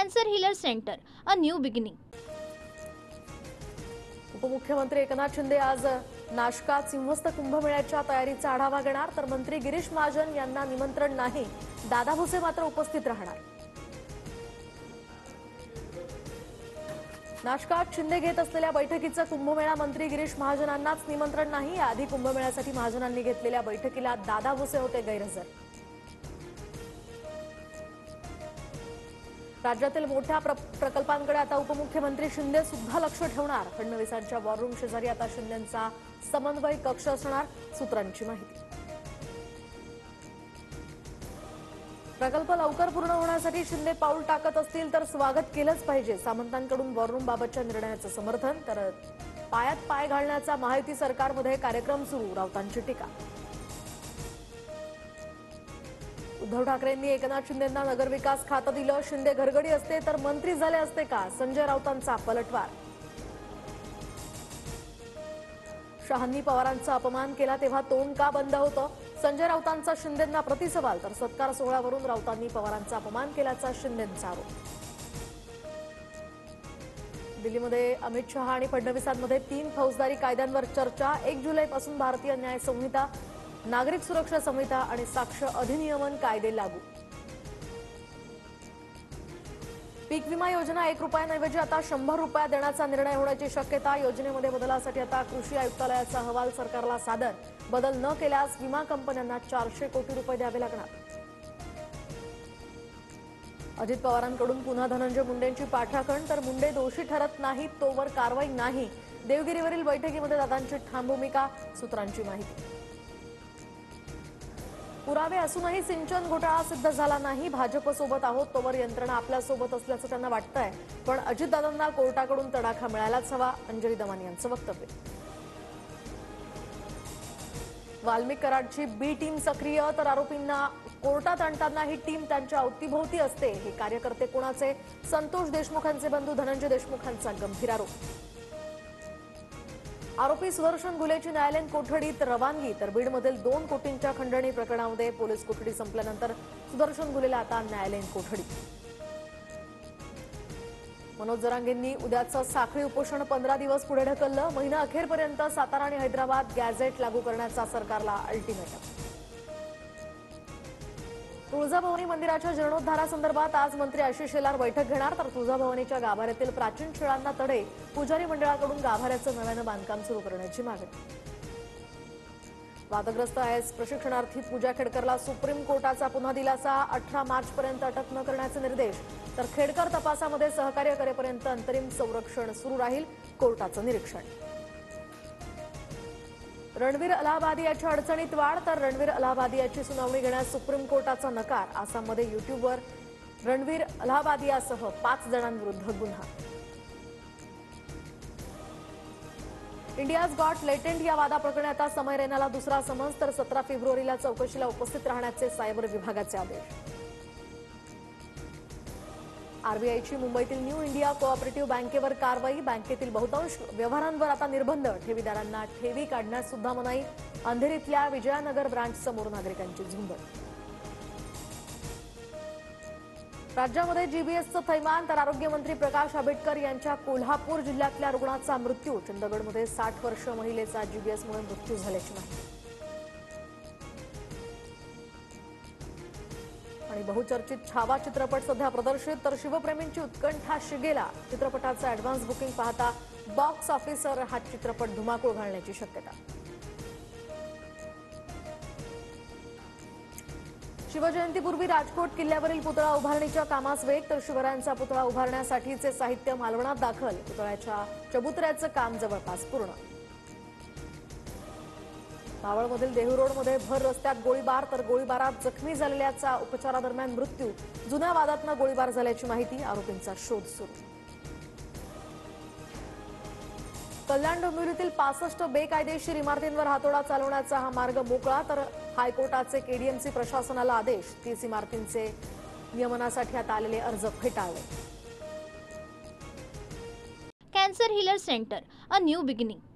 Cancer healer centre, a new beginning. उपमुख्यमंत्री एकनाथ शिंदे आज नाशकात सिंहस्थ कुंभमेळ्याच्या तयारीचा आढावा घेणार, तर मंत्री गिरीश महाजन यांना निमंत्रण नाही. दादा भुसे मात्र उपस्थित राहणार. नाशकात शिंदे घेत असलेल्या बैठकीचं कुंभमेळा मंत्री गिरीश महाजनांनाच निमंत्रण नाही. याआधी कुंभमेळ्यासाठी महाजनांनी घेतलेल्या बैठकीला दादा भुसे होते गैरहजर. राज्यातील मोठ्या प्रकल्पांकडे आता उपमुख्यमंत्री शिंदे सुद्धा लक्ष ठेवणार. फडणवीसांच्या वॉर रूम शेजारी आता शिंदेंचा समन्वय कक्ष असणार, सूत्रांची माहिती. प्रकल्प लवकर पूर्ण होण्यासाठी शिंदे पाऊल टाकत असतील तर स्वागत केलंच पाहिजे. सामंतांकडून वॉर रूम बाबतच्या निर्णयाचं समर्थन, तर पायात पाय घालण्याचा महायुती सरकारमध्ये कार्यक्रम सुरू, राऊतांची टीका. उद्धव ठाकरेंनी एकनाथ शिंदेंना नगरविकास खातं दिलं. शिंदे घरगडी असते तर मंत्री झाले असते का, संजय राऊतांचा पलटवार. शहांनी पवारांचा अपमान केला तेव्हा तोंड का बंद होतं, संजय राऊतांचा शिंदेंना प्रतिसवाल. तर सत्कार सोहळ्यावरून राऊतांनी पवारांचा अपमान केल्याचा शिंदेंचा आरोप. दिल्लीमध्ये अमित शहा आणि फडणवीसांमध्ये 3 फौजदारी कायद्यांवर चर्चा. 1 जुलैपासून भारतीय न्याय संहिता, नागरिक सुरक्षा संहिता आणि साक्ष अधिनियमन कायदे लागू. पीक विमा योजना 1 रुपयाऐवजी आता 100 रुपये देण्याचा निर्णय होण्याची शक्यता. योजनेमध्ये बदलासाठी आता कृषी आयुक्तालयाचा अहवाल सरकारला सादर. बदल न केल्यास विमा कंपन्यांना 400 कोटी रुपये द्यावे लागणार. अजित पवारांकडून पुन्हा धनंजय मुंडेंची पाठराखण, तर मुंडे दोषी ठरत नाहीत तोवर कारवाई नाही. देवगिरीवरील बैठकीमध्ये दादांची ठाम भूमिका, सूत्रांची माहिती. पुरावे असूनही सिंचन घोटाळा सिद्ध झाला नाही. भाजपसोबत आहोत तोवर यंत्रणा आपल्यासोबत असल्याचं त्यांना वाटतंय, पण अजितदादांना कोर्टाकडून तडाखा मिळायलाच हवा, अंजली दमानी यांचं वक्तव्य. वाल्मिक कराडची बी टीम सक्रिय, तर आरोपींना कोर्टात आणताना ही टीम त्यांच्या अवतीभोवती असते. हे कार्यकर्ते कोणाचे, संतोष देशमुखांचे बंधू धनंजय देशमुखांचा गंभीर आरोप. आरोपी सुदर्शन घुलेची न्यायालयीन कोठडीत रवानगी, तर बीडमधील 2 कोटींच्या खंडणी प्रकरणामध्ये पोलीस कोठडी संपल्यानंतर सुदर्शन घुलेला आता न्यायालयीन कोठडी. मनोज जरांगेंनी उद्याचं साखळी उपोषण 15 दिवस पुढे ढकललं. महिना अखेरपर्यंत सातारा आणि हैदराबाद गॅझेट लागू करण्याचा सरकारला अल्टिमेटम. तुळजाभवानी मंदिराच्या जीर्णोद्धारासंदर्भात आज मंत्री आशिष शेलार बैठक घेणार, तर तुळजाभवानीच्या गाभाऱ्यातील प्राचीन शिळांना तडे, पुजारी मंडळाकडून गाभाऱ्याचं नव्यानं बांधकाम सुरू करण्याची मागणी. वादग्रस्त आयएस प्रशिक्षणार्थी पूजा खेडकरला सुप्रीम कोर्टाचा पुन्हा दिलासा. 18 मार्चपर्यंत अटक न करण्याचे निर्देश, तर खेडकर तपासामध्ये सहकार्य करेपर्यंत अंतरिम संरक्षण सुरू राहील, कोर्टाचं निरीक्षण. रणवीर अलाहाबादियाच्या अडचणीत वाढ, तर रणवीर अलाहाबादियाची सुनावणी घेण्यास सुप्रीम कोर्टाचा नकार. आसाममध्ये युट्यूबवर रणवीर अलाहाबादियासह 5 जणांविरुद्ध गुन्हा. इंडियाज गॉट लेटेंट या वादाप्रकरणी आता समय रैनाला दुसरा समन्स, तर 17 फेब्रुवारीला चौकशीला उपस्थित राहण्याचे सायबर विभागाचे आदेश. आरबीआयची मुंबईतील न्यू इंडिया कोऑपरेटिव्ह बँकेवर कारवाई. बँकेतील बहुतांश व्यवहारांवर आता निर्बंध. ठेवीदारांना ठेवी काढण्यास सुद्धा मनाई. अंधेरीतल्या विजयानगर ब्रांच समोर नागरिकांची झुंबड. राज्यामध्ये जीबीएसचं थैमान, तर आरोग्यमंत्री प्रकाश आंबेडकर यांच्या कोल्हापूर जिल्ह्यातल्या रुग्णाचा मृत्यू. चंदगडमध्ये 60 वर्ष महिलेचा जीबीएसमुळे मृत्यू झाल्याची माहिती. आणि बहुचर्चित छावा चित्रपट सध्या प्रदर्शित, तर शिवप्रेमींची उत्कंठा शिगेला. चित्रपटाचं ऍडव्हान्स बुकिंग पाहता बॉक्स ऑफिसवर हा चित्रपट धुमाकूळ घालण्याची शक्यता. शिवजयंतीपूर्वी राजकोट किल्ल्यावरील पुतळा उभारणीच्या कामास वेग, तर शिवरायांचा पुतळा उभारण्यासाठीचे साहित्य मालवणात दाखल. पुतळ्याच्या चबुतऱ्याचं काम जवळपास पूर्ण. मावळमधील देहू रोडमध्ये भर रस्त्यात गोळीबार, तर गोळीबारात जखमी झालेल्याचा उपचारादरम्यान मृत्यू. जुन्या वादातनं गोळीबार झाल्याची माहिती, आरोपींचा शोध सुरू. कल्याण डोंबिवलीतील 65 बेकायदेशीर इमारतींवर हातोडा चालवण्याचा हा मार्ग मोकळा, तर हायकोर्टाचे केडीएमसी प्रशासनाला आदेश. 30 इमारतींचे नियमनासाठी आता आलेले अर्ज फेटाळले. Cancer healer centre, a new beginning.